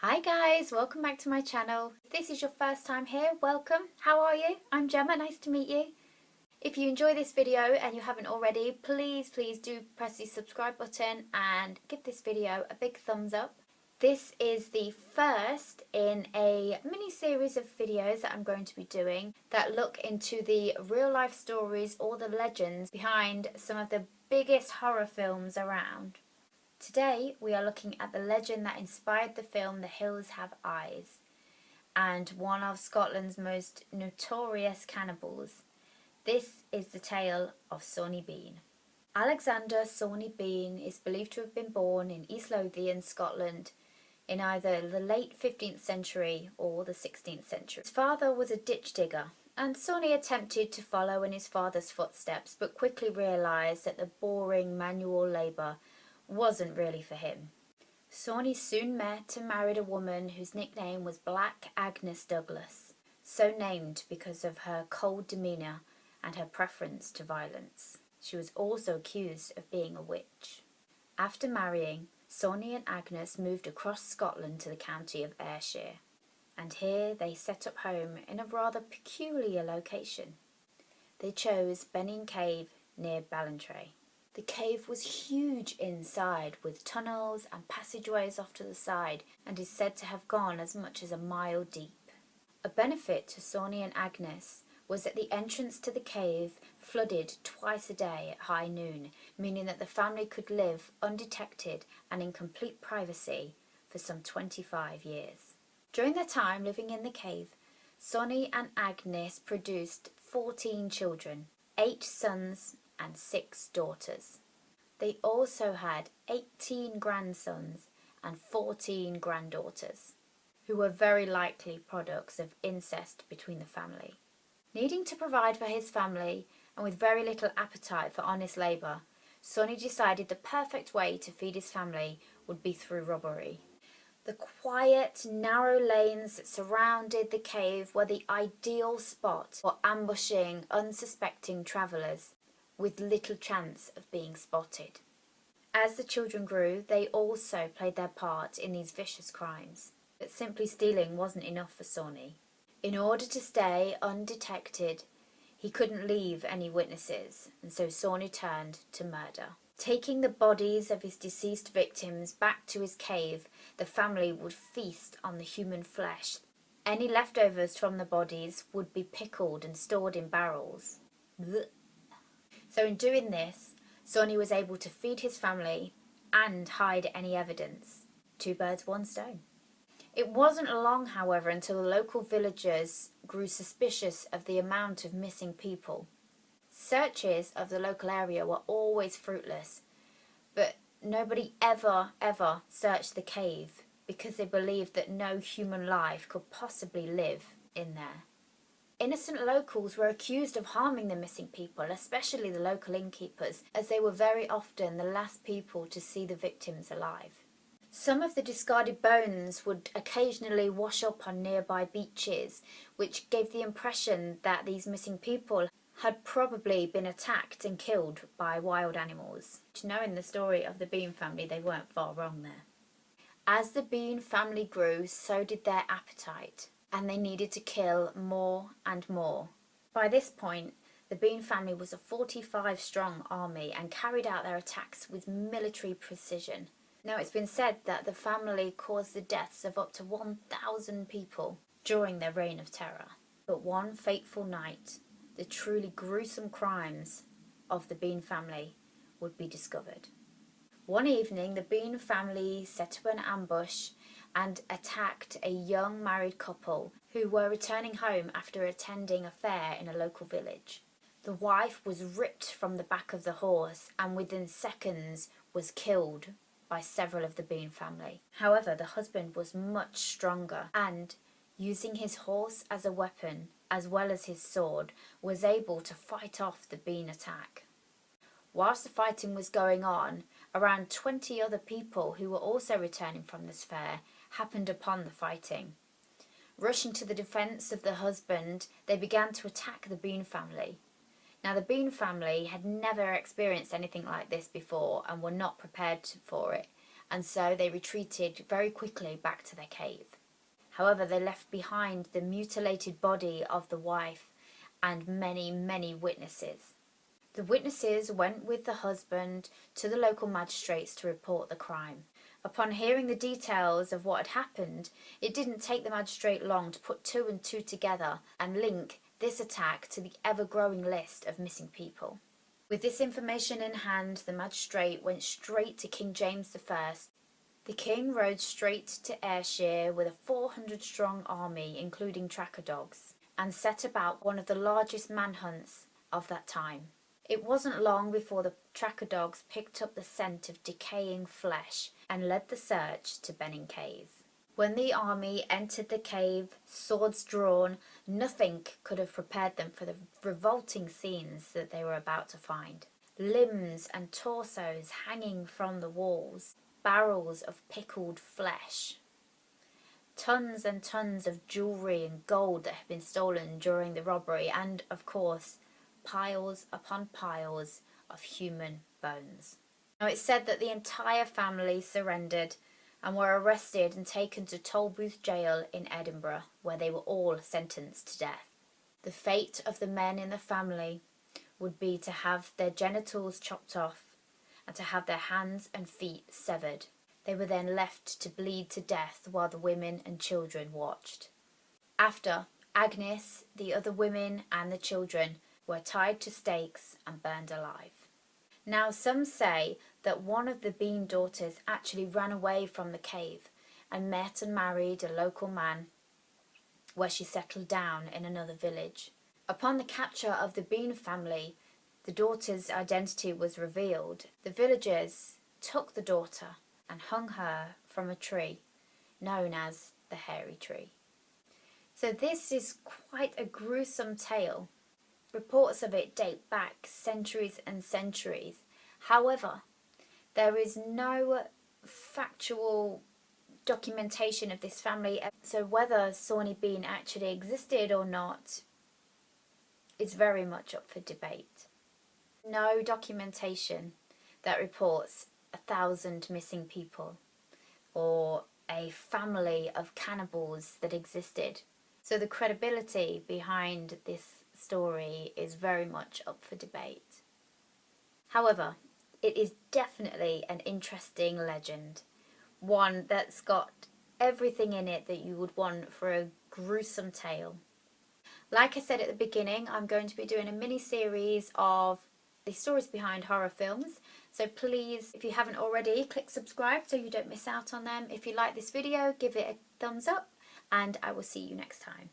Hi guys, welcome back to my channel. If this is your first time here, welcome. How are you? I'm Gemma, nice to meet you. If you enjoy this video and you haven't already, please do press the subscribe button and give this video a big thumbs up. This is the first in a mini series of videos that I'm going to be doing that look into the real life stories or the legends behind some of the biggest horror films around. Today we are looking at the legend that inspired the film The Hills Have Eyes and one of Scotland's most notorious cannibals. This is the tale of Sawney Bean. Alexander Sawney Bean is believed to have been born in East Lothian, Scotland in either the late 15th century or the 16th century. His father was a ditch digger and Sawney attempted to follow in his father's footsteps but quickly realised that the boring manual labour wasn't really for him. Sawney soon met and married a woman whose nickname was Black Agnes Douglas, so named because of her cold demeanour and her preference to violence. She was also accused of being a witch. After marrying, Sawney and Agnes moved across Scotland to the county of Ayrshire, and here they set up home in a rather peculiar location. They chose Benning Cave near Ballantrae. The cave was huge inside, with tunnels and passageways off to the side, and is said to have gone as much as a mile deep. A benefit to Sawney and Agnes was that the entrance to the cave flooded twice a day at high noon, meaning that the family could live undetected and in complete privacy for some 25 years. During their time living in the cave, Sawney and Agnes produced 14 children, 8 sons and 6 daughters. They also had 18 grandsons and 14 granddaughters, who were very likely products of incest between the family. Needing to provide for his family and with very little appetite for honest labour, Sawney decided the perfect way to feed his family would be through robbery. The quiet, narrow lanes that surrounded the cave were the ideal spot for ambushing unsuspecting travellers with little chance of being spotted. As the children grew, they also played their part in these vicious crimes. But simply stealing wasn't enough for Sawney. In order to stay undetected, he couldn't leave any witnesses, and so Sawney turned to murder. Taking the bodies of his deceased victims back to his cave, the family would feast on the human flesh. Any leftovers from the bodies would be pickled and stored in barrels. Blech. So in doing this, Sawney was able to feed his family and hide any evidence. 2 birds, 1 stone. It wasn't long, however, until the local villagers grew suspicious of the amount of missing people. Searches of the local area were always fruitless, but nobody ever searched the cave because they believed that no human life could possibly live in there. Innocent locals were accused of harming the missing people, especially the local innkeepers, as they were very often the last people to see the victims alive. Some of the discarded bones would occasionally wash up on nearby beaches, which gave the impression that these missing people had probably been attacked and killed by wild animals. Knowing the story of the Bean family, they weren't far wrong there. As the Bean family grew, so did their appetite, and they needed to kill more and more. By this point, the Bean family was a 45-strong army and carried out their attacks with military precision. Now, it's been said that the family caused the deaths of up to 1,000 people during their reign of terror. But one fateful night, the truly gruesome crimes of the Bean family would be discovered. One evening, the Bean family set up an ambush and attacked a young married couple who were returning home after attending a fair in a local village. The wife was ripped from the back of the horse and within seconds was killed by several of the Bean family. However, the husband was much stronger and, using his horse as a weapon as well as his sword, was able to fight off the Bean attack. Whilst the fighting was going on, around 20 other people who were also returning from this fair happened upon the fighting. Rushing to the defence of the husband, they began to attack the Bean family. Now, the Bean family had never experienced anything like this before and were not prepared for it, and so they retreated very quickly back to their cave. However, they left behind the mutilated body of the wife and many, many witnesses. The witnesses went with the husband to the local magistrates to report the crime. Upon hearing the details of what had happened, it didn't take the magistrate long to put two and two together and link this attack to the ever-growing list of missing people. With this information in hand, the magistrate went straight to King James I. The king rode straight to Ayrshire with a 400-strong army, including tracker dogs, and set about one of the largest manhunts of that time. It wasn't long before the tracker dogs picked up the scent of decaying flesh and led the search to Benning Cave. When the army entered the cave, swords drawn, nothing could have prepared them for the revolting scenes that they were about to find. Limbs and torsos hanging from the walls, barrels of pickled flesh, tons and tons of jewellery and gold that had been stolen during the robbery, and, of course, piles upon piles of human bones. Now, it's said that the entire family surrendered and were arrested and taken to Tolbooth Jail in Edinburgh, where they were all sentenced to death. The fate of the men in the family would be to have their genitals chopped off and to have their hands and feet severed. They were then left to bleed to death while the women and children watched. After, Agnes, the other women and the children were tied to stakes and burned alive. Now, some say that one of the Bean daughters actually ran away from the cave and met and married a local man, where she settled down in another village. Upon the capture of the Bean family, the daughter's identity was revealed. The villagers took the daughter and hung her from a tree known as the Hairy Tree. So this is quite a gruesome tale. Reports of it date back centuries and centuries. However, there is no factual documentation of this family, so whether Sawney Bean actually existed or not is very much up for debate. No documentation that reports 1,000 missing people or a family of cannibals that existed. So the credibility behind this story is very much up for debate. However, it is definitely an interesting legend, one that's got everything in it that you would want for a gruesome tale. Like I said at the beginning, I'm going to be doing a mini-series of the stories behind horror films, so please, if you haven't already, click subscribe so you don't miss out on them. If you like this video, give it a thumbs up, and I will see you next time.